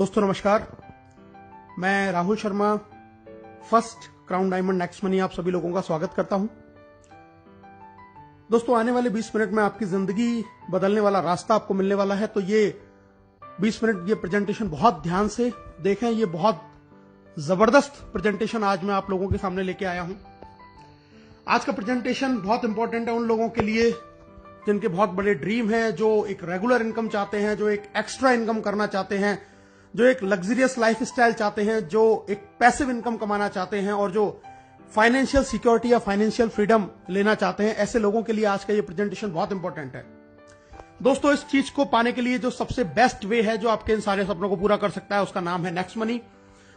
दोस्तों नमस्कार, मैं Rahul Sharma first crown diamond next money आप सभी लोगों का स्वागत करता हूं। दोस्तों आने वाले 20 मिनट में आपकी जिंदगी बदलने वाला रास्ता आपको मिलने वाला है, तो ये 20 मिनट ये प्रेजेंटेशन बहुत ध्यान से देखें। ये बहुत जबरदस्त प्रेजेंटेशन आज मैं आप लोगों के सामने लेके आया हूं। आज का प्रेजेंटेशन बहुत इंपॉर्टेंट है उन लोगों के लिए जिनके बहुत बड़े ड्रीम है, जो एक रेगुलर इनकम चाहते हैं, जो एक एक्स्ट्रा इनकम करना चाहते हैं, जो एक लग्जरियस लाइफ स्टाइल चाहते हैं, जो एक पैसिव इनकम कमाना चाहते हैं और जो फाइनेंशियल सिक्योरिटी या फाइनेंशियल फ्रीडम लेना चाहते हैं। ऐसे लोगों के लिए आज का ये प्रेजेंटेशन बहुत इंपॉर्टेंट है। दोस्तों इस चीज को पाने के लिए जो सबसे बेस्ट वे है, जो आपके इन सारे सपनों को पूरा कर सकता है, उसका नाम है नेक्स्ट मनी।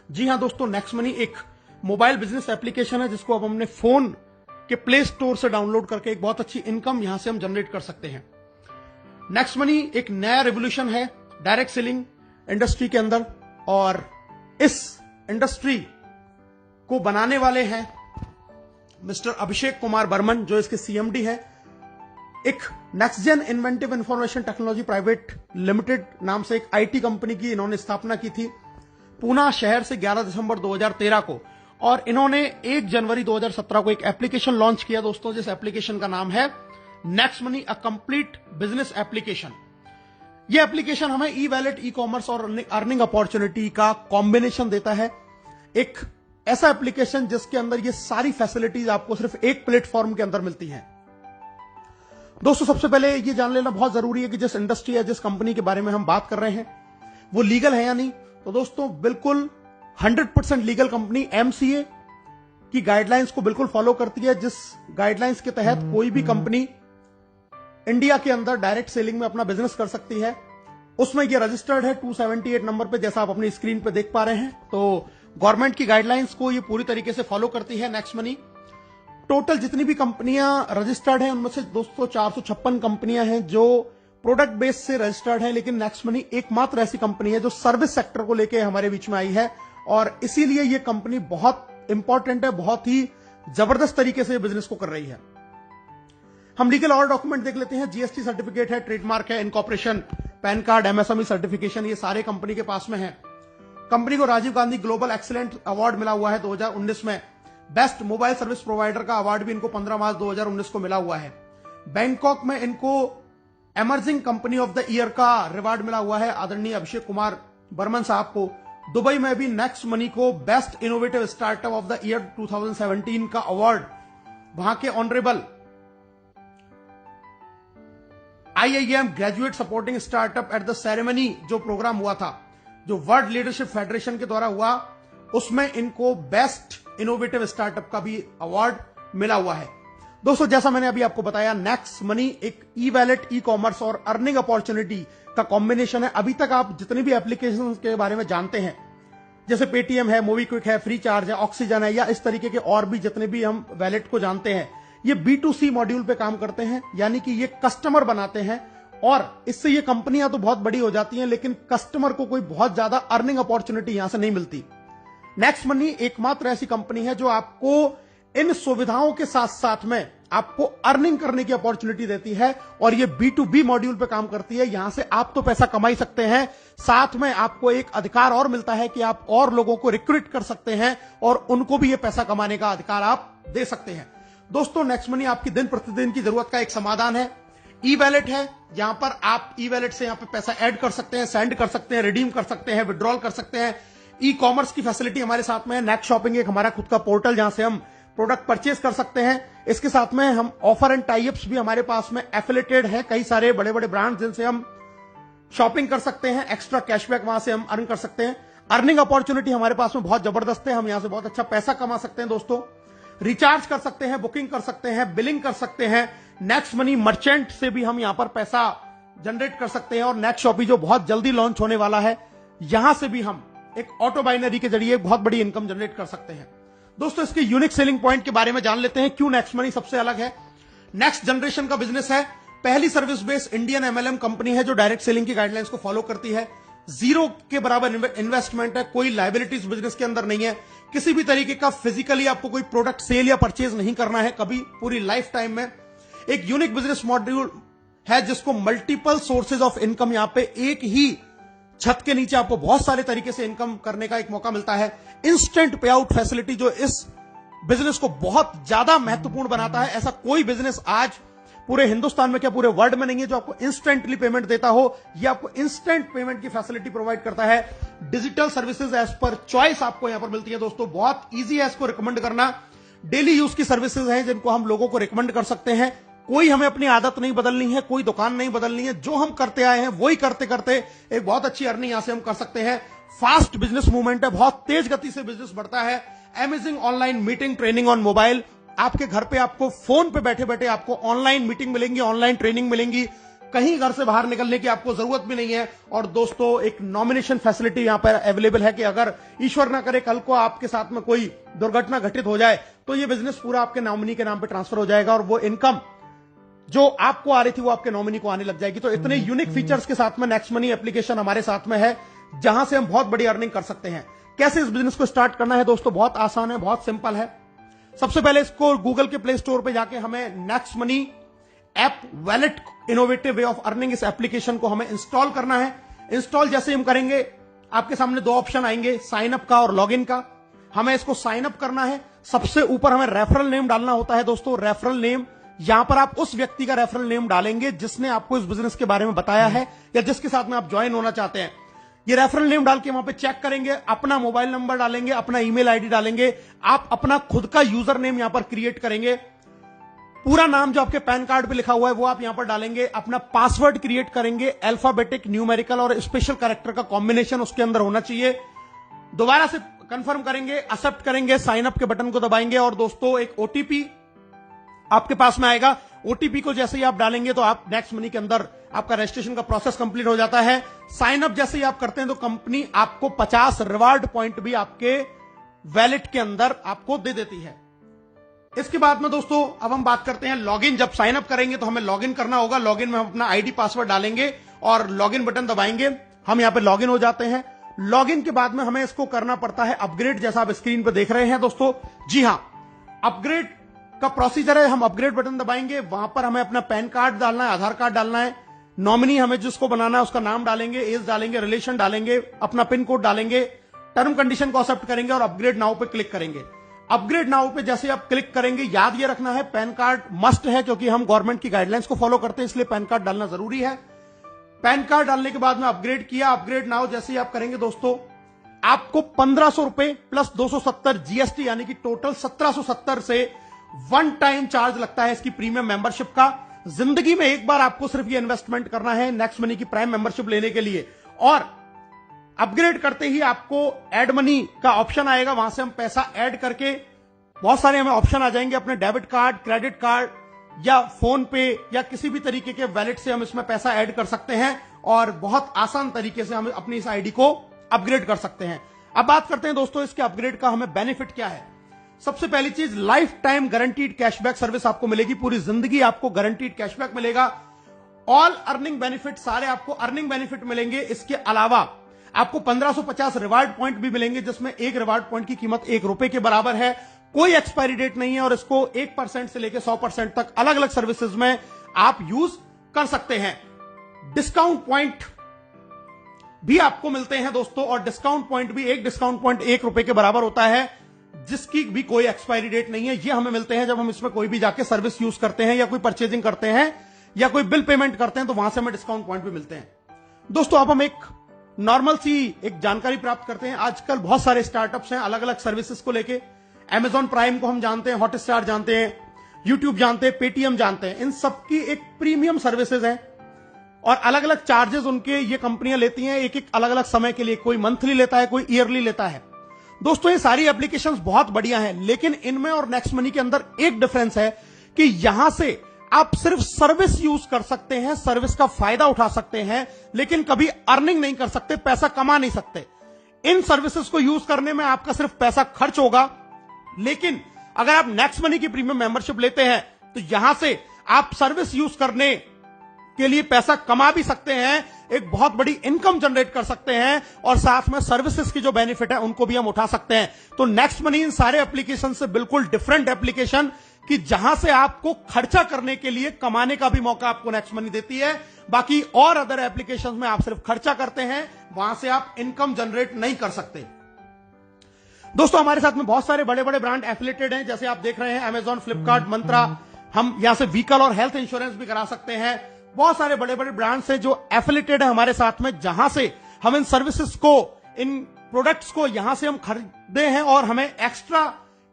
जी हां दोस्तों, नेक्स्ट मनी एक मोबाइल बिजनेस एप्लीकेशन है जिसको अब हमने फोन के प्ले स्टोर से डाउनलोड करके एक बहुत अच्छी इनकम यहां से हम जनरेट कर सकते हैं। नेक्स्ट मनी एक नया रेवोल्यूशन है डायरेक्ट सेलिंग इंडस्ट्री के अंदर, और इस इंडस्ट्री को बनाने वाले हैं मिस्टर अभिषेक कुमार बर्मन, जो इसके सीएमडी है। एक next gen inventive information technology private limited नाम से एक आईटी कंपनी की इन्होंने स्थापना की थी पूना शहर से 11 दिसंबर 2013 को, और इन्होंने 1 जनवरी 2017 को एक एप्लीकेशन लॉन्च किया दोस्तों, जिस एप्लीकेशन का नाम है next money, a complete business application. यह एप्लीकेशन हमें ई वैलेट, ई कॉमर्स और अर्निंग अपॉर्चुनिटी का कॉम्बिनेशन देता है। एक ऐसा एप्लीकेशन जिसके अंदर ये सारी फैसिलिटीज आपको सिर्फ एक प्लेटफॉर्म के अंदर मिलती हैं। दोस्तों सबसे पहले ये जान लेना बहुत जरूरी है कि जिस इंडस्ट्री या जिस कंपनी के बारे में हम बात कर रहे हैं वो लीगल है या नहीं। तो दोस्तों बिल्कुल 100% लीगल कंपनी एमसीए की गाइडलाइंस को बिल्कुल फॉलो करती है, जिस गाइडलाइंस के तहत कोई भी कंपनी इंडिया के अंदर डायरेक्ट सेलिंग में अपना बिजनेस कर सकती है। उसमें ये रजिस्टर्ड है 278 नंबर पे, जैसा आप अपनी स्क्रीन पे देख पा रहे हैं। तो गवर्नमेंट की गाइडलाइंस को ये पूरी तरीके से फॉलो करती है नेक्स्ट मनी। टोटल जितनी भी कंपनियां रजिस्टर्ड हैं उनमें से दोस्तों 456 कंपनियां हैं जो प्रोडक्ट बेस से रजिस्टर्ड हैं, लेकिन नेक्स्ट मनी एकमात्र ऐसी कंपनी है जो सर्विस सेक्टर को लेकर हमारे बीच में आई है, और इसीलिए ये कंपनी बहुत इंपॉर्टेंट है, बहुत ही जबरदस्त तरीके से बिजनेस को कर रही है। हम लीगल और डॉक्यूमेंट देख लेते हैं। जीएसटी सर्टिफिकेट है, ट्रेडमार्क है, incorporation, PAN card, MSME certification, ये सारे कंपनी के पास में है। कंपनी को Rajiv Gandhi global excellent award मिला हुआ है 2019 में। बेस्ट मोबाइल सर्विस प्रोवाइडर का अवार्ड भी इनको 15 मार्च 2019 को मिला हुआ है। बैंकॉक में इनको emerging company of the year का रिवार्ड मिला हुआ है आदरणीय अभिषेक कुमार बर्मन साहब को। दुबई में भी नेक्स्ट मनी को best innovative startup of the year 2017 का अवार्ड वहां के honourable IIM graduate supporting startup at the ceremony जो प्रोग्राम हुआ था, जो वर्ल्ड लीडरशिप फेडरेशन के द्वारा हुआ, उसमें इनको बेस्ट इनोवेटिव स्टार्टअप का भी अवार्ड मिला हुआ है। दोस्तों जैसा मैंने अभी आपको बताया, नेक्स्ट मनी एक ई वैलेट, ई कॉमर्स और अर्निंग अपॉर्चुनिटी का कॉम्बिनेशन है। अभी तक आप जितनी भी एप्लीकेशन के बारे में जानते हैं, जैसे पेटीएम है, मोबीक्विक है, फ्री चार्ज है, ऑक्सीजन है, या इस तरीके के और भी जितने भी हम वैलेट को जानते हैं, ये B2C मॉड्यूल पे काम करते हैं, यानी कि ये कस्टमर बनाते हैं, और इससे ये कंपनियां तो बहुत बड़ी हो जाती हैं, लेकिन कस्टमर को कोई बहुत ज्यादा अर्निंग अपॉर्चुनिटी यहां से नहीं मिलती। नेक्स्ट मनी एकमात्र ऐसी कंपनी है जो आपको इन सुविधाओं के साथ साथ में आपको अर्निंग करने की अपॉर्चुनिटी देती है, और ये B2B मॉड्यूल पे काम करती है। यहां से आप तो पैसा कमा ही सकते हैं, साथ में आपको एक अधिकार और मिलता है कि आप और लोगों को रिक्रूट कर सकते हैं और उनको भी ये पैसा कमाने का अधिकार आप दे सकते हैं। दोस्तों नेक्स्ट मनी आपकी दिन प्रतिदिन की जरूरत का एक समाधान है। ई वैलेट है, यहां पर आप ई वैलेट से यहां पर पैसा ऐड कर सकते हैं, सेंड कर सकते हैं, रिडीम कर सकते हैं, विड्रॉल कर सकते हैं। ई कॉमर्स की फैसिलिटी हमारे साथ में है। नेक्स्ट शॉपिंग एक हमारा खुद का पोर्टल जहां से हम प्रोडक्ट परचेज कर सकते हैं। इसके साथ में हम ऑफर एंड टाइप्स भी हमारे पास में एफिलेटेड है, कई सारे बड़े बड़े ब्रांड जिनसे हम शॉपिंग कर सकते हैं, एक्स्ट्रा कैशबैक वहां से हम अर्न कर सकते हैं। अर्निंग अपॉर्चुनिटी हमारे पास में बहुत जबरदस्त है, हम यहां से बहुत अच्छा पैसा कमा सकते हैं। दोस्तों रिचार्ज कर सकते हैं, बुकिंग कर सकते हैं, बिलिंग कर सकते हैं। नेक्स्ट मनी मर्चेंट से भी हम यहां पर पैसा जनरेट कर सकते हैं, और नेक्स्ट शॉपिंग जो बहुत जल्दी लॉन्च होने वाला है, यहां से भी हम एक ऑटो बाइनरी के जरिए बहुत बड़ी इनकम जनरेट कर सकते हैं। दोस्तों इसके यूनिक सेलिंग पॉइंट के बारे में जान लेते हैं, क्यों नेक्स्ट मनी सबसे अलग है। नेक्स्ट जनरेशन का बिजनेस है, पहली service based Indian MLM company है जो डायरेक्ट सेलिंग की गाइडलाइंस को फॉलो करती है। जीरो के बराबर इन्वेस्टमेंट है, कोई लायबिलिटीज बिजनेस के अंदर नहीं है, किसी भी तरीके का फिजिकली आपको कोई प्रोडक्ट सेल या परचेज नहीं करना है कभी पूरी लाइफ टाइम में। एक यूनिक बिजनेस मॉड्यूल है जिसको मल्टीपल सोर्सेज ऑफ इनकम यहां पे एक ही छत के नीचे आपको बहुत सारे तरीके से इनकम करने का एक मौका मिलता है। इंस्टेंट पे आउट फैसिलिटी जो इस बिजनेस को बहुत ज्यादा महत्वपूर्ण बनाता है। ऐसा कोई बिजनेस आज पूरे हिंदुस्तान में क्या पूरे वर्ल्ड में नहीं है जो आपको इंस्टेंटली पेमेंट देता हो। ये आपको इंस्टेंट पेमेंट की फैसिलिटी प्रोवाइड करता है। Digital services as per choice आपको यहां पर मिलती है दोस्तों। बहुत ईजी है इसको रिकमेंड करना। डेली यूज की सर्विसेज हैं जिनको हम लोगों को रिकमेंड कर सकते हैं। कोई हमें अपनी आदत नहीं बदलनी है, कोई दुकान नहीं बदलनी है, जो हम करते आए हैं वही करते करते एक बहुत अच्छी अर्निंग यहां से हम कर सकते हैं। फास्ट बिजनेस मूवमेंट है, बहुत तेज गति से बिजनेस बढ़ता है। Amazing online meeting training on mobile, आपके घर पे आपको फोन पे बैठे बैठे आपको ऑनलाइन मीटिंग मिलेंगी, ऑनलाइन ट्रेनिंग मिलेंगी, कहीं घर से बाहर निकलने की आपको जरूरत भी नहीं है। और दोस्तों एक नॉमिनेशन फैसिलिटी यहां पर अवेलेबल है कि अगर ईश्वर ना करे कल को आपके साथ में कोई दुर्घटना घटित हो जाए तो ये बिजनेस पूरा आपके नॉमिनी के नाम पे ट्रांसफर हो जाएगा और वो इनकम जो आपको आ रही थी वो आपके नॉमिनी को आने लग जाएगी। तो इतने यूनिक फीचर्स के साथ में नेक्स्ट मनी एप्लीकेशन हमारे साथ में है जहां से हम बहुत बड़ी अर्निंग कर सकते हैं। कैसे इस बिजनेस को स्टार्ट करना है दोस्तों, बहुत आसान है, बहुत सिंपल है। सबसे पहले इसको गूगल के प्ले स्टोर पे जाके हमें next money app wallet innovative way of earning इस एप्लीकेशन को हमें इंस्टॉल करना है। इंस्टॉल जैसे हम करेंगे आपके सामने दो ऑप्शन आएंगे, साइन अप का और लॉगिन का। हमें इसको साइन अप करना है। सबसे ऊपर हमें रेफरल नेम डालना होता है दोस्तों। रेफरल नेम, यहां पर आप उस व्यक्ति का रेफरल नेम डालेंगे जिसने आपको इस बिजनेस के बारे में बताया है या जिसके साथ में आप ज्वाइन होना चाहते हैं। ये रेफरल नेम डाल के वहां पे चेक करेंगे, अपना मोबाइल नंबर डालेंगे, अपना ईमेल आईडी डालेंगे, आप अपना खुद का यूजर नेम यहां पर क्रिएट करेंगे। पूरा नाम जो आपके पैन कार्ड पे लिखा हुआ है वो आप यहां पर डालेंगे। अपना पासवर्ड क्रिएट करेंगे, अल्फाबेटिक, न्यूमेरिकल और स्पेशल कैरेक्टर का कॉम्बिनेशन उसके अंदर होना चाहिए। दोबारा से कंफर्म करेंगे, एक्सेप्ट करेंगे, साइन अप के बटन को दबाएंगे और दोस्तों एक ओटीपी आपके पास में आएगा। ओटीपी को जैसे ही आप डालेंगे तो आप नेक्स्ट मनी के अंदर आपका रजिस्ट्रेशन का प्रोसेस कंप्लीट हो जाता है। साइन अप जैसे ही आप करते हैं तो कंपनी आपको 50 रिवार्ड पॉइंट भी आपके वैलेट के अंदर आपको दे देती है। इसके बाद में दोस्तों अब हम बात करते हैं लॉगिन। जब साइन अप करेंगे तो हमें लॉगिन करना होगा। लॉगिन में हम अपना आईडी पासवर्ड डालेंगे और लॉगिन बटन दबाएंगे। हम यहां पे लॉगिन हो जाते हैं। लॉगिन के बाद में हमें इसको करना पड़ता है अपग्रेड, जैसा आप स्क्रीन पर देख रहे हैं दोस्तों। जी हां, अपग्रेड का प्रोसीजर है। हम अपग्रेड बटन दबाएंगे, वहां पर हमें अपना पैन कार्ड डालना है, आधार कार्ड डालना है, नॉमिनी हमें जिसको बनाना है उसका नाम डालेंगे, एज डालेंगे, रिलेशन डालेंगे, अपना पिन कोड डालेंगे, टर्म कंडीशन को एक्सेप्ट करेंगे और अपग्रेड नाउ पे क्लिक करेंगे। अपग्रेड नाउ पे जैसे आप क्लिक करेंगे, याद ये रखना है पैन कार्ड मस्ट है क्योंकि हम गवर्नमेंट की गाइडलाइंस को फॉलो करते हैं, इसलिए पैन कार्ड डालना जरूरी है। पैन कार्ड डालने के बाद में अपग्रेड किया। अपग्रेड नाउ जैसे ही आप करेंगे दोस्तों आपको 1500 रुपए प्लस 270 जीएसटी यानी कि टोटल 1770 से वन टाइम चार्ज लगता है इसकी प्रीमियम मेंबरशिप का। जिंदगी में एक बार आपको सिर्फ ये इन्वेस्टमेंट करना है नेक्स्ट मनी की प्राइम मेंबरशिप लेने के लिए। और अपग्रेड करते ही आपको ऐड मनी का ऑप्शन आएगा, वहां से हम पैसा ऐड करके बहुत सारे हमें ऑप्शन आ जाएंगे। अपने डेबिट कार्ड, क्रेडिट कार्ड या फोन पे या किसी भी तरीके के वैलेट से हम इसमें पैसा ऐड कर सकते हैं और बहुत आसान तरीके से हम अपनी इस आईडी को अपग्रेड कर सकते हैं। अब बात करते हैं दोस्तों इसके अपग्रेड का हमें बेनिफिट क्या है। सबसे पहली चीज, life time guaranteed cashback service आपको मिलेगी। पूरी जिंदगी आपको गारंटीड कैशबैक मिलेगा। ऑल अर्निंग बेनिफिट, सारे आपको अर्निंग बेनिफिट मिलेंगे। इसके अलावा आपको 1550 रिवार्ड पॉइंट भी मिलेंगे जिसमें एक रिवार्ड पॉइंट की कीमत ₹1 के बराबर है। कोई एक्सपायरी डेट नहीं है और इसको 1% से लेकर 100% तक अलग अलग सर्विसेज में आप यूज कर सकते हैं। डिस्काउंट पॉइंट भी आपको मिलते हैं दोस्तों और डिस्काउंट पॉइंट भी, एक डिस्काउंट पॉइंट ₹1 के बराबर होता है जिसकी भी कोई एक्सपायरी डेट नहीं है। ये हमें मिलते हैं जब हम इसमें कोई भी जाके सर्विस यूज करते हैं या कोई परचेजिंग करते हैं या कोई बिल पेमेंट करते हैं तो वहां से हमें डिस्काउंट पॉइंट भी मिलते हैं। दोस्तों अब हम एक नॉर्मल सी एक जानकारी प्राप्त करते हैं। आजकल बहुत सारे स्टार्टअप्स हैं अलग अलग सर्विसेज को लेके। Amazon प्राइम को हम जानते हैं, हॉटस्टार जानते हैं, यूट्यूब जानते हैं, पेटीएम जानते हैं। इन सबकी एक प्रीमियम सर्विसेज है और अलग अलग चार्जेस उनके ये कंपनियां लेती हैं एक एक अलग अलग समय के लिए। कोई मंथली लेता है, कोई ईयरली लेता है। दोस्तों ये सारी एप्लीकेशंस बहुत बढ़िया हैं, लेकिन इनमें और नेक्स्ट मनी के अंदर एक डिफरेंस है कि यहां से आप सिर्फ सर्विस यूज कर सकते हैं, सर्विस का फायदा उठा सकते हैं, लेकिन कभी अर्निंग नहीं कर सकते, पैसा कमा नहीं सकते। इन सर्विसेज को यूज करने में आपका सिर्फ पैसा खर्च होगा, लेकिन अगर आप नेक्स्ट मनी की प्रीमियम मेंबरशिप लेते हैं तो यहां से आप सर्विस यूज करने के लिए पैसा कमा भी सकते हैं, एक बहुत बड़ी इनकम जनरेट कर सकते हैं और साथ में सर्विसेज की जो बेनिफिट है उनको भी हम उठा सकते हैं। तो नेक्स्ट मनी इन सारे एप्लीकेशन से बिल्कुल डिफरेंट एप्लीकेशन कि जहां से आपको खर्चा करने के लिए कमाने का भी मौका आपको नेक्स्ट मनी देती है। बाकी और अदर एप्लीकेशंस में आप सिर्फ खर्चा करते हैं, वहां से आप इनकम जनरेट नहीं कर सकते। दोस्तों हमारे साथ में बहुत सारे बड़े बड़े ब्रांड एफिलेटेड हैं, जैसे आप देख रहे हैं अमेजॉन, फ्लिपकार्ट, मंत्रा। हम यहां से व्हीकल और हेल्थ इंश्योरेंस भी करा सकते हैं। बहुत सारे बड़े बड़े ब्रांड्स हैं जो एफिलेटेड है हमारे साथ में, जहां से हम इन सर्विसेज को, इन प्रोडक्ट्स को यहां से हम खरीदते हैं और हमें एक्स्ट्रा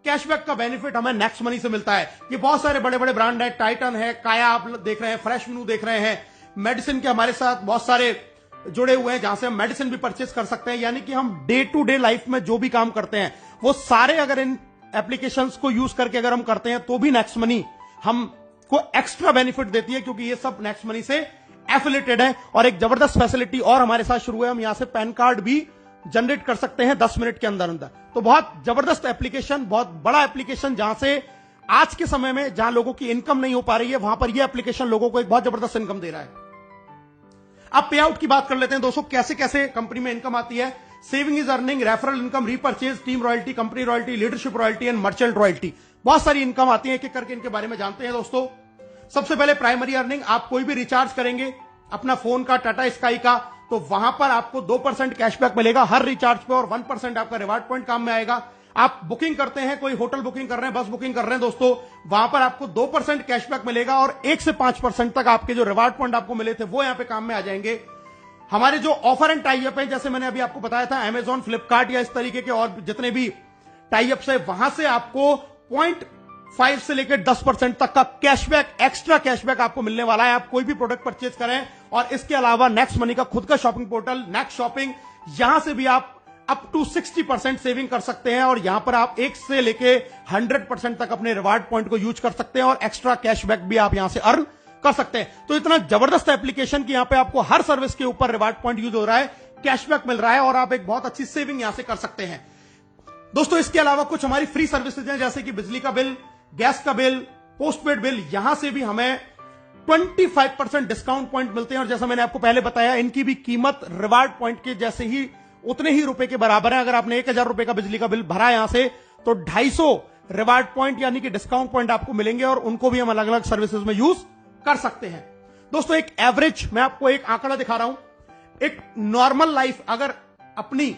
कैशबैक का बेनिफिट हमें नेक्स्ट मनी से मिलता है। ये बहुत सारे बड़े बड़े ब्रांड है, टाइटन है, काया आप देख रहे हैं, फ्रेश मेनू देख रहे हैं, मेडिसिन के हमारे साथ बहुत सारे जुड़े हुए हैं जहां से हम मेडिसिन भी परचेस कर सकते हैं। यानी कि हम डे टू डे लाइफ में जो भी काम करते हैं वो सारे अगर इन एप्लीकेशंस को यूज करके अगर हम करते हैं तो भी नेक्स्ट मनी हमको एक्स्ट्रा बेनिफिट देती है, क्योंकि ये सब नेक्स्ट मनी से एफिलेटेड है। और एक जबरदस्त फैसिलिटी और हमारे साथ शुरू है, हम यहां से पैन कार्ड भी जनरेट कर सकते हैं 10 मिनट के अंदर अंदर। तो बहुत जबरदस्त एप्लीकेशन, बहुत बड़ा एप्लीकेशन, जहां से आज के समय में जहां लोगों की इनकम नहीं हो पा रही है वहां पर यह एप्लीकेशन लोगों को एक बहुत जबरदस्त इनकम दे रहा है। अब पे आउट की बात कर लेते हैं दोस्तों, कैसे कैसे कंपनी में इनकम आती है। Saving is earning, referral income, repurchase, team royalty, company royalty, leadership royalty and merchant royalty. बहुत सारी इनकम आती है, एक एक करके इनके बारे में जानते हैं दोस्तों। सबसे पहले प्राइमरी अर्निंग, आप कोई भी रिचार्ज करेंगे अपना फोन का, टाटा स्काई का, तो वहां पर आपको 2% कैशबैक मिलेगा हर रिचार्ज पे और 1% आपका रिवार्ड पॉइंट काम में आएगा। आप बुकिंग करते हैं, कोई होटल बुकिंग कर रहे हैं, बस बुकिंग कर रहे हैं दोस्तों, वहां पर आपको 2% कैशबैक मिलेगा और 1 से 5% तक आपके जो रिवार्ड पॉइंट आपको मिले थे वो यहां पे काम में आ जाएंगे। हमारे जो ऑफर एंड टाई अप है, जैसे मैंने अभी आपको बताया था, अमेजॉन, फ्लिपकार्ट या इस तरीके के और जितने भी टाई अप्स है, वहां से आपको 0.5 से लेकर 10% तक का कैशबैक, एक्स्ट्रा कैशबैक आपको मिलने वाला है। आप कोई भी प्रोडक्ट परचेज करें। और इसके अलावा नेक्स्ट मनी का खुद का शॉपिंग पोर्टल नेक्स्ट शॉपिंग, यहां से भी आप अप टू 60% सेविंग कर सकते हैं और यहां पर आप 1 से लेके 100% तक अपने रिवार्ड पॉइंट को यूज कर सकते हैं और एक्स्ट्रा कैशबैक भी आप यहां से अर्न कर सकते हैं। तो इतना जबरदस्त एप्लीकेशन कि यहां पे आपको हर सर्विस के ऊपर रिवार्ड पॉइंट यूज हो रहा है, कैशबैक मिल रहा है और आप एक बहुत अच्छी सेविंग यहां से कर सकते हैं दोस्तों। इसके अलावा कुछ हमारी फ्री सर्विसेज हैं, जैसे कि बिजली का बिल, गैस का बिल, पोस्टपेड बिल, यहां से भी हमें 25% डिस्काउंट पॉइंट मिलते हैं। और जैसा मैंने आपको पहले बताया, इनकी भी कीमत रिवार्ड पॉइंट के जैसे ही, उतने ही रुपए के बराबर है। अगर आपने 1000 रुपए का बिजली का बिल भरा यहां से तो 250 रिवार्ड पॉइंट यानी कि डिस्काउंट पॉइंट आपको मिलेंगे और उनको भी हम अलग अलग सर्विसेज में यूज कर सकते हैं दोस्तों। एक एवरेज, मैं आपको एक आंकड़ा दिखा रहा हूं, एक नॉर्मल लाइफ अगर अपनी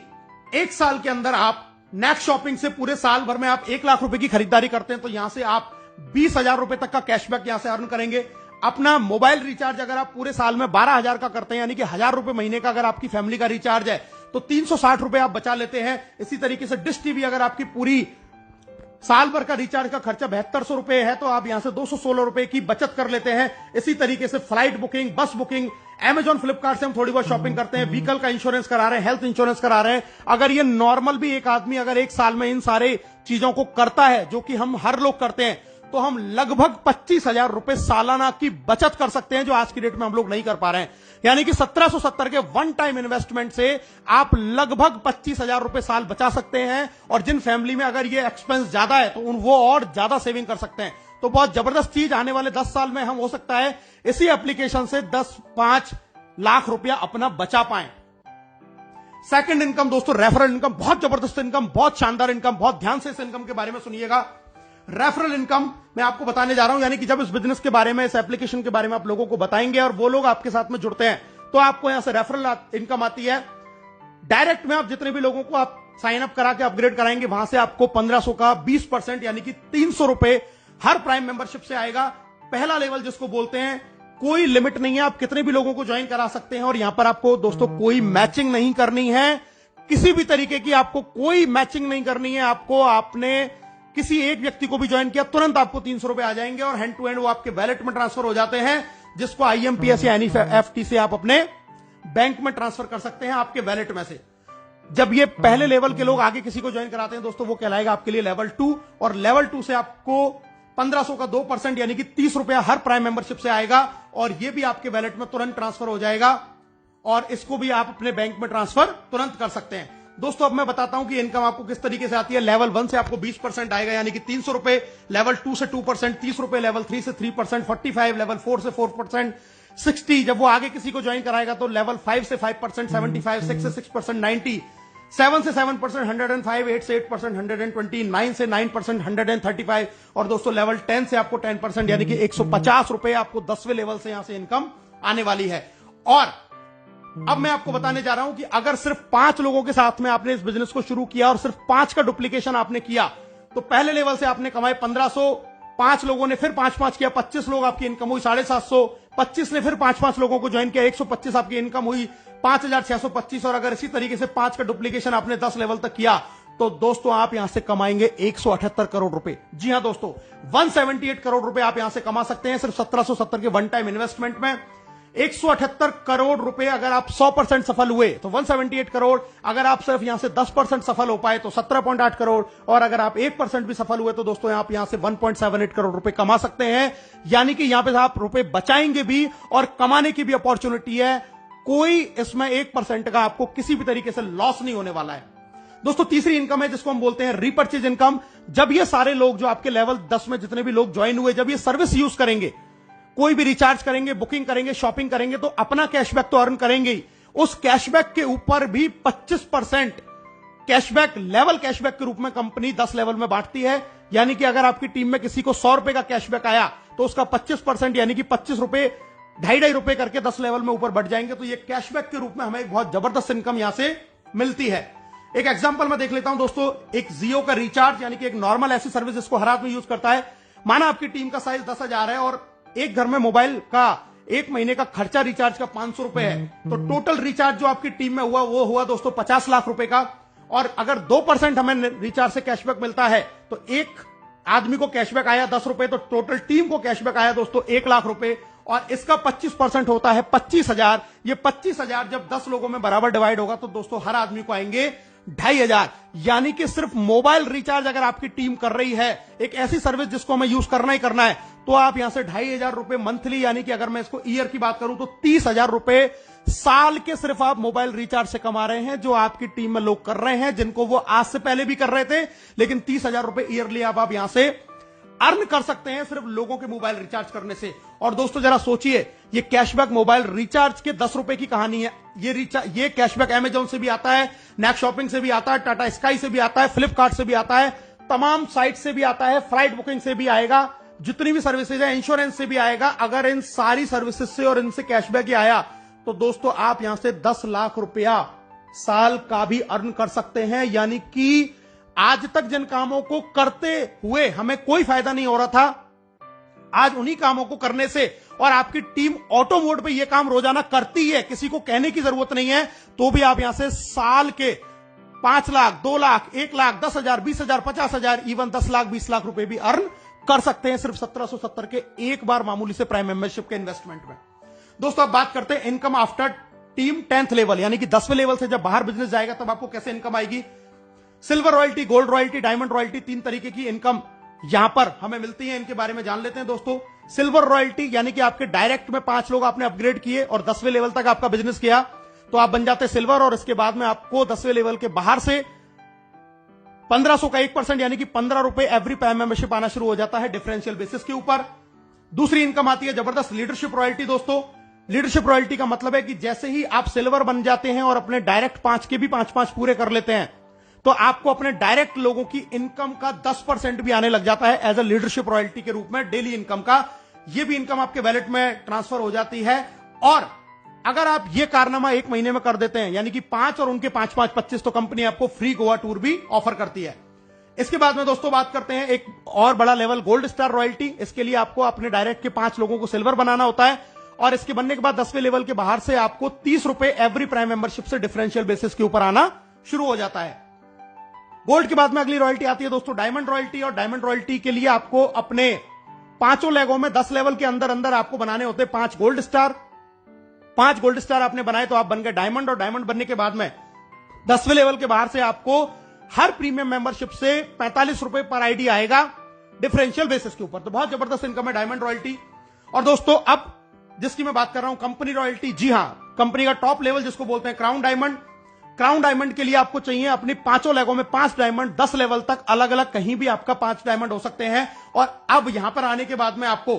1 साल के अंदर आप नेक्स्ट शॉपिंग से पूरे साल भर में आप 1 लाख रुपए की खरीदारी करते हैं तो यहां से आप 20,000 रुपए तक का कैशबैक यहां से अर्न करेंगे। अपना मोबाइल रिचार्ज अगर आप पूरे साल में 12,000 का करते हैं, यानी कि 1,000 रुपए महीने का अगर आपकी फैमिली का रिचार्ज है तो 360 रुपए आप बचा लेते हैं। इसी तरीके से डिश टीवी अगर आपकी पूरी साल भर का रिचार्ज का खर्चा 7200 रुपए है तो आप यहां से 216 रुपए की बचत कर लेते हैं। इसी तरीके से फ्लाइट बुकिंग, बस बुकिंग, अमेजॉन, फ्लिपकार्ट से हम थोड़ी बहुत शॉपिंग करते हैं, व्हीकल का इंश्योरेंस करा रहे हैं, हेल्थ इंश्योरेंस करा रहे हैं। अगर ये नॉर्मल भी एक आदमी अगर 1 साल में इन सारे चीजों को करता है, जो कि हम हर लोग करते हैं, तो हम लगभग 25,000 रुपए सालाना की बचत कर सकते हैं, जो आज की डेट में हम लोग नहीं कर पा रहे हैं। यानी कि 1770 के वन टाइम इन्वेस्टमेंट से आप लगभग 25,000 रुपए साल बचा सकते हैं। और जिन फैमिली में अगर ये एक्सपेंस ज्यादा है तो वो और ज्यादा सेविंग कर सकते हैं। तो बहुत जबरदस्त चीज, आने वाले 10 साल में हम हो सकता है इसी एप्लीकेशन से 10-5 लाख रुपया अपना बचा पाएं। सेकंड इनकम दोस्तों, रेफरल इनकम, बहुत जबरदस्त इनकम, बहुत शानदार इनकम, बहुत ध्यान से इस इनकम के बारे में सुनिएगा। रेफरल इनकम मैं आपको बताने जा रहा हूं, यानी कि जब इस बिजनेस के बारे में, इस एप्लीकेशन के बारे में आप लोगों को बताएंगे और वो लोग आपके साथ में जुड़ते हैं तो आपको यहां से रेफरल इनकम आती है। डायरेक्ट में आप जितने भी लोगों को आप साइन अप करा के अपग्रेड कराएंगे, वहां से आपको 1500 का 20% यानी कि 300 रुपए हर प्राइम मेंबरशिप से आएगा। पहला लेवल जिसको बोलते हैं, कोई लिमिट नहीं है, आप कितने भी लोगों को ज्वाइन करा सकते हैं। और यहां पर आपको दोस्तों कोई मैचिंग नहीं करनी है, किसी भी तरीके की आपको कोई मैचिंग नहीं करनी है। आपको आपने किसी एक व्यक्ति को भी ज्वाइन किया, तुरंत आपको 300 रुपए आ जाएंगे और हैंड टू हैंड वो आपके वैलेट में ट्रांसफर हो जाते हैं, जिसको IMPS या NEFT से आप अपने बैंक में ट्रांसफर कर सकते हैं आपके वैलेट में से। जब ये पहले लेवल के लोग आगे किसी को ज्वाइन कराते हैं दोस्तों, वो कहलाएगा आपके लिए लेवल 2। और लेवल 2 से आपको 1500 का 2% यानी कि 30 रुपया हर प्राइम मेंबरशिप से आएगा और ये भी आपके वैलेट में तुरंत ट्रांसफर हो जाएगा और इसको भी आप अपने बैंक में ट्रांसफर तुरंत कर सकते हैं। दोस्तों अब मैं बताता हूं कि इनकम आपको किस तरीके से आती है। लेवल 1 से आपको 20% आएगा यानी कि 300 रुपए, लेवल 2 से 2%, 30 रुपए, लेवल 3 से 3%, 45, लेवल 4 से 4%, 60। जब वो आगे किसी को ज्वाइन कराएगा तो लेवल 5 से 5%, 75, 6 से 6%, 90, 7 से 7%, 105, 8 से 8%, 120, 9 से 9%, 135 और दोस्तों लेवल 10 से आपको 10% यानी कि 150 रुपए आपको 10वें लेवल से यहां से इनकम आने वाली है। और अब मैं आपको बताने जा रहा हूं कि अगर सिर्फ 5 लोगों के साथ में आपने इस बिजनेस को शुरू किया और सिर्फ 5 का डुप्लीकेशन आपने किया, तो पहले लेवल से आपने कमाए 1500, 5 लोगों ने फिर 5-5 किया, 25 लोग, आपकी इनकम हुई 750, 25 ने फिर 5-5 लोगों को ज्वाइन किया, 125 आपकी इनकम हुई 5625। और अगर इसी तरीके से 5 का डुप्लीकेशन आपने 10 लेवल तक किया, तो दोस्तों आप यहां से कमाएंगे 178 करोड़ रुपए। जी हां दोस्तों, 178 करोड़ रुपए आप यहां से कमा सकते हैं सिर्फ 1770 के वन टाइम इन्वेस्टमेंट में। 178 करोड़ रुपए अगर आप 100% सफल हुए तो 178 करोड़, अगर आप सिर्फ यहां से 10% सफल हो पाए तो 17.8 करोड़, और अगर आप 1% भी सफल हुए तो दोस्तों आप यहां से 1.78 करोड़ रुपए कमा सकते हैं। यानी कि यहां पे आप रुपए बचाएंगे भी और कमाने की भी अपॉर्चुनिटी है। कोई इसमें 1% का आपको किसी भी तरीके से लॉस नहीं होने वाला है। दोस्तों तीसरी इनकम है जिसको हम बोलते हैं रीपर्चेज इनकम। जब ये सारे लोग जो आपके लेवल 10 में जितने भी लोग ज्वाइन हुए, जब ये सर्विस यूज करेंगे, कोई भी रिचार्ज करेंगे, बुकिंग करेंगे, शॉपिंग करेंगे, तो अपना कैशबैक तो अर्न करेंगे ही, उस कैशबैक के ऊपर भी 25% कैशबैक, लेवल कैशबैक के रूप में कंपनी 10 लेवल में बांटती है। यानी कि अगर आपकी टीम में किसी को 100 रुपए का कैशबैक आया तो उसका 25% यानी कि 25 रुपए, 2.5 रुपए करके 10 लेवल में ऊपर बढ़ जाएंगे। तो ये कैशबैक के रूप में हमें एक बहुत जबरदस्त इनकम यहां से मिलती है। एक एग्जांपल मैं देख लेता हूं दोस्तों, एक जियो का रिचार्ज, यानी कि एक नॉर्मल ऐसी सर्विस जिसको हर आदमी यूज करता है। माना आपकी टीम का साइज 10,000 है और एक घर में मोबाइल का एक महीने का खर्चा रिचार्ज का 500 रुपए है, तो टोटल रिचार्ज जो आपकी टीम में हुआ वो हुआ दोस्तों 50 लाख रुपए का। और अगर 2% हमें रिचार्ज से कैशबैक मिलता है तो एक आदमी को कैशबैक आया 10 रुपए, तो टोटल टीम को कैशबैक आया दोस्तों 1 लाख रुपए, और इसका 25% होता है 25,000। ये 25,000 जब 10 लोगों में बराबर डिवाइड होगा तो दोस्तों हर आदमी को आएंगे 2,500। यानी कि सिर्फ मोबाइल रिचार्ज अगर आपकी टीम कर रही है, एक ऐसी सर्विस जिसको हमें यूज करना ही करना है, तो आप यहां से 2,500 रुपए मंथली, यानी कि अगर मैं इसको ईयर की बात करूं तो 30,000 रुपए साल के सिर्फ आप मोबाइल रिचार्ज से कमा रहे हैं, जो आपकी टीम में लोग कर रहे हैं, जिनको वो आज से पहले भी कर रहे थे, लेकिन 30,000 रुपए ईयरली आप यहां से अर्न कर सकते हैं सिर्फ लोगों के मोबाइल रिचार्ज करने से। और दोस्तों जरा सोचिए, ये कैशबैक मोबाइल रिचार्ज के 10 रुपए की कहानी है। ये कैशबैक अमेजॉन से भी आता है, नेक्स्ट शॉपिंग से भी आता है, टाटा स्काई से भी आता है, फ्लिपकार्ट से भी आता है, तमाम साइट से भी आता है, फ्लाइट बुकिंग से भी आएगा, जितनी भी सर्विसेज है, इंश्योरेंस से भी आएगा। अगर इन सारी सर्विसेज से और इनसे कैशबैक ही आया तो दोस्तों आप यहां से 10 लाख रुपया साल का भी अर्न कर सकते हैं। यानी कि आज तक जिन कामों को करते हुए हमें कोई फायदा नहीं हो रहा था, आज उन्हीं कामों को करने से, और आपकी टीम ऑटो मोड पे ये काम रोजाना करती है, किसी को कहने की जरूरत नहीं है, तो भी आप यहां से साल के 5 लाख, 2 लाख, 1 लाख, 10,000, 20,000, 50,000, इवन 10 लाख, 20 लाख रुपए भी अर्न कर सकते हैं सिर्फ 1770 के एक बार मामूली से प्राइम मेंबरशिप के इन्वेस्टमेंट में। दोस्तों अब बात करते हैं income after team 10th level, यानी कि 10वें लेवल से जब बाहर बिजनेस जाएगा तब आपको कैसे इनकम आएगी। Silver royalty, gold royalty, diamond royalty, 3 तरीके की इनकम यहां पर हमें मिलती है। इनके बारे में जान लेते हैं दोस्तों। सिल्वर रॉयल्टी यानी कि आपके डायरेक्ट में 5 लोग आपने अपग्रेड किए और 10वें लेवल तक आपका बिजनेस किया तो आप बन जाते सिल्वर, और इसके बाद में आपको 10वें लेवल के बाहर से 1500 का 1% यानी कि 15 रुपए एवरी प्राइम मेंबरशिप आना शुरू हो जाता है डिफरेंशियल बेसिस के ऊपर। दूसरी इनकम आती है जबरदस्त लीडरशिप रॉयल्टी। दोस्तों लीडरशिप रॉयल्टी का मतलब है कि जैसे ही आप सिल्वर बन जाते हैं और अपने डायरेक्ट 5 के भी 5-5 पूरे कर लेते हैं तो आपको अपने डायरेक्ट लोगों की इनकम का 10% भी आने लग जाता है एज अ लीडरशिप रॉयल्टी के रूप में, डेली इनकम का। यह भी इनकम आपके वैलेट में ट्रांसफर हो जाती है। और अगर आप ये कारनामा 1 महीने में कर देते हैं, यानी कि 5 और उनके 5-5 25, तो कंपनी आपको फ्री गोवा टूर भी ऑफर करती है। इसके बाद में दोस्तों बात करते हैं एक और बड़ा लेवल, गोल्ड स्टार रॉयल्टी। इसके लिए आपको अपने डायरेक्ट के 5 लोगों को सिल्वर बनाना होता है, और इसके बनने के बाद 10वें लेवल के बाहर से आपको 30 रुपए एवरी प्राइम मेंबरशिप से डिफरेंशियल बेसिस के ऊपर आना शुरू हो जाता है। गोल्ड के बाद में अगली रॉयल्टी आती है दोस्तों डायमंड रॉयल्टी, और डायमंड रॉयल्टी के लिए आपको अपने 5 लेगों में 10 लेवल के अंदर अंदर आपको बनाने होते हैं 5 गोल्ड स्टार। 5 गोल्ड स्टार आपने बनाए तो आप बन गए डायमंड, और डायमंड बनने के बाद में 10वें लेवल के बाहर से आपको हर प्रीमियम मेंबरशिप से 45 रुपए पर आईडी आएगा डिफरेंशियल बेसिस के ऊपर। तो बहुत जबरदस्त इनकम है डायमंड रॉयल्टी। और दोस्तों अब जिसकी मैं बात कर रहा हूं कंपनी रॉयल्टी, जी हां, कंपनी का टॉप लेवल जिसको बोलते हैं क्राउन डायमंड। क्राउन डायमंड के लिए आपको चाहिए अपनी 5 लेगों में 5 डायमंड, 10 लेवल तक अलग अलग कहीं भी आपका 5 डायमंड हो सकते हैं। और अब यहां पर आने के बाद में आपको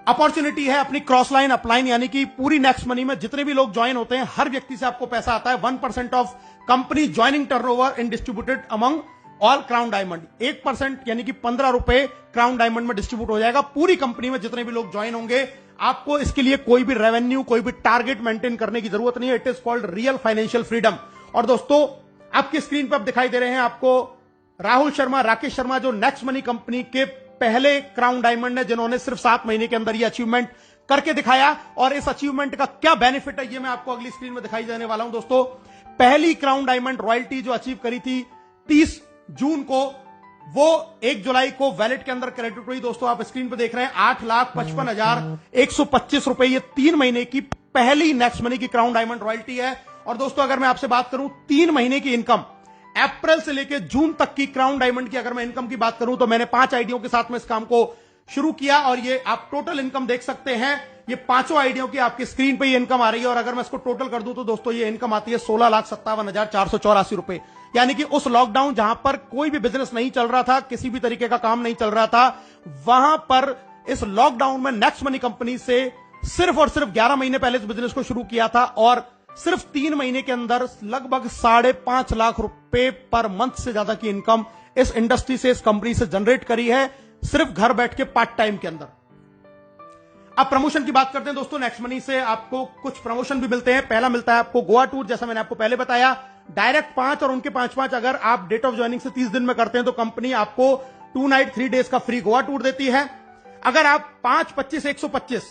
अपॉर्चुनिटी है अपनी क्रॉस लाइन अपलाइन, यानी कि पूरी नेक्स्ट मनी में जितने भी लोग ज्वाइन होते हैं हर व्यक्ति से आपको पैसा आता है। 1% of company joining turnover in distributed among all crown diamond. 1% यानी कि 15 रुपए क्राउन डायमंड में डिस्ट्रीब्यूट हो जाएगा पूरी कंपनी में जितने भी लोग ज्वाइन होंगे। आपको इसके लिए कोई भी रेवेन्यू, कोई भी टारगेट मेंटेन करने की जरूरत नहीं है। It is called real financial freedom. और दोस्तों, आपकी स्क्रीन पर अब दिखाई दे रहे हैं आपको राहुल शर्मा, राकेश शर्मा, जो नेक्स्ट मनी कंपनी के पहले क्राउन डायमंड है, जिन्होंने सिर्फ 7 महीने के अंदर ये अचीवमेंट करके दिखाया। और इस अचीवमेंट का क्या बेनिफिट है, ये मैं आपको अगली स्क्रीन में दिखाई देने वाला हूं। दोस्तों, पहली क्राउन डायमंड रॉयल्टी जो अचीव करी थी 30 जून को, वो 1 जुलाई को वैलेट के अंदर क्रेडिट हुई। दोस्तों, आप स्क्रीन पर देख रहे हैं 8,55,125 रुपए, ये 3 महीने की पहली नेक्स्ट मनी की क्राउन डायमंड रॉयल्टी है। और दोस्तों, अगर मैं आपसे बात करूं 3 महीने की इनकम, अप्रैल से लेकर जून तक की क्राउन डायमंड की अगर मैं इनकम की बात करूं, तो मैंने 5 आईडियों के साथ में इस काम को शुरू किया। और ये आप टोटल इनकम देख सकते हैं, ये 5 आईडियों की आपकी स्क्रीन पे ये इनकम आ रही है। और अगर मैं इसको टोटल कर दूं तो दोस्तों, ये इनकम आती है 16,57,484 रुपए। यानी कि उस लॉकडाउन जहां पर कोई भी बिजनेस नहीं चल रहा था, किसी भी तरीके का काम नहीं चल रहा था, वहां पर इस लॉकडाउन में नेक्स्ट मनी कंपनी से सिर्फ और सिर्फ 11 महीने पहले इस बिजनेस को शुरू किया था और सिर्फ 3 महीने के अंदर लगभग 5.5 लाख रुपए पर मंथ से ज्यादा की इनकम इस इंडस्ट्री से, इस कंपनी से जनरेट करी है, सिर्फ घर बैठ के पार्ट टाइम के अंदर। अब प्रमोशन की बात करते हैं दोस्तों। नेक्स्ट मनी से आपको कुछ प्रमोशन भी मिलते हैं। पहला मिलता है आपको गोवा टूर, जैसा मैंने आपको पहले बताया, डायरेक्ट 5 और उनके 5 अगर आप डेट ऑफ ज्वाइनिंग से 30 दिन में करते हैं तो कंपनी आपको 2 नाइट 3 डेज का फ्री गोवा टूर देती है। अगर आप 5, 25, 125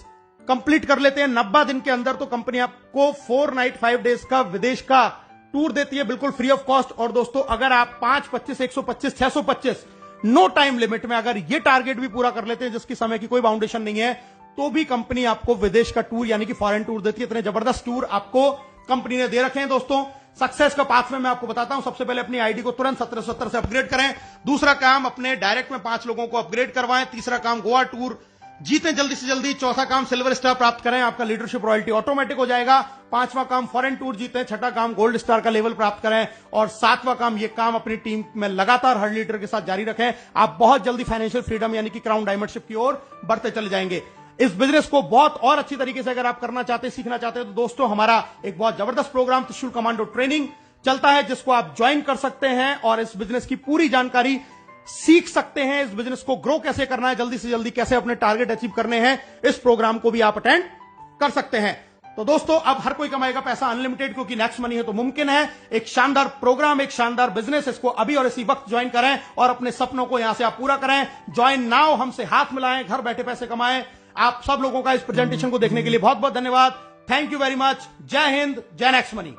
कंप्लीट कर लेते हैं 90 दिन के अंदर, तो कंपनी आपको 4 नाइट 5 डेज का विदेश का टूर देती है, बिल्कुल फ्री ऑफ कॉस्ट। और दोस्तों, अगर आप 5, 25, 125, 625 नो टाइम लिमिट में अगर ये टारगेट भी पूरा कर लेते हैं, जिसकी समय की कोई बाउंडेशन नहीं है, तो भी कंपनी आपको विदेश का टूर यानी कि फॉरेन टूर देती है। इतने जबरदस्त टूर आपको कंपनी ने दे रखे हैं। दोस्तों, सक्सेस का पाथ में मैं आपको बताता हूं। सबसे पहले अपनी आईडी को तुरंत 1770 से अपग्रेड करें। दूसरा काम, अपने डायरेक्ट में 5 लोगों को अपग्रेड करवाएं। तीसरा काम, गोवा टूर जीतें जल्दी से जल्दी। चौथा काम, सिल्वर स्टार प्राप्त करें, आपका लीडरशिप रॉयल्टी ऑटोमेटिक हो जाएगा। 5वां काम, फॉरेन टूर जीतें। 6ठा काम, गोल्ड स्टार का लेवल प्राप्त करें। और 7वां काम, ये काम अपनी टीम में लगातार हर लीडर के साथ जारी रखें। आप बहुत जल्दी फाइनेंशियल फ्रीडम यानी कि क्राउन डायमंडशिप की ओर बढ़ते चले जाएंगे। इस बिजनेस को बहुत और अच्छी तरीके से अगर आप करना चाहते हैं, सीखना चाहते हैं, तो दोस्तों हमारा एक बहुत जबरदस्त प्रोग्राम त्रिशूल कमांडो ट्रेनिंग चलता है, जिसको आप ज्वाइन कर सकते हैं और इस बिजनेस की पूरी जानकारी सीख सकते हैं। इस बिजनेस को ग्रो कैसे करना है, जल्दी से जल्दी कैसे अपने टारगेट अचीव करने हैं, इस प्रोग्राम को भी आप अटेंड कर सकते हैं। तो दोस्तों, अब हर कोई कमाएगा पैसा अनलिमिटेड, क्योंकि नेक्स्ट मनी है तो मुमकिन है। एक शानदार प्रोग्राम, एक शानदार बिजनेस, इसको अभी और इसी वक्त ज्वाइन करें और अपने सपनों को यहां से आप पूरा करें। ज्वाइन नाउ, हमसे हाथ मिलाएं, घर बैठे पैसे कमाएं। आप सब लोगों का इस प्रेजेंटेशन को देखने के लिए बहुत बहुत धन्यवाद। Thank you very much. जय हिंद, जय नेक्स्ट मनी।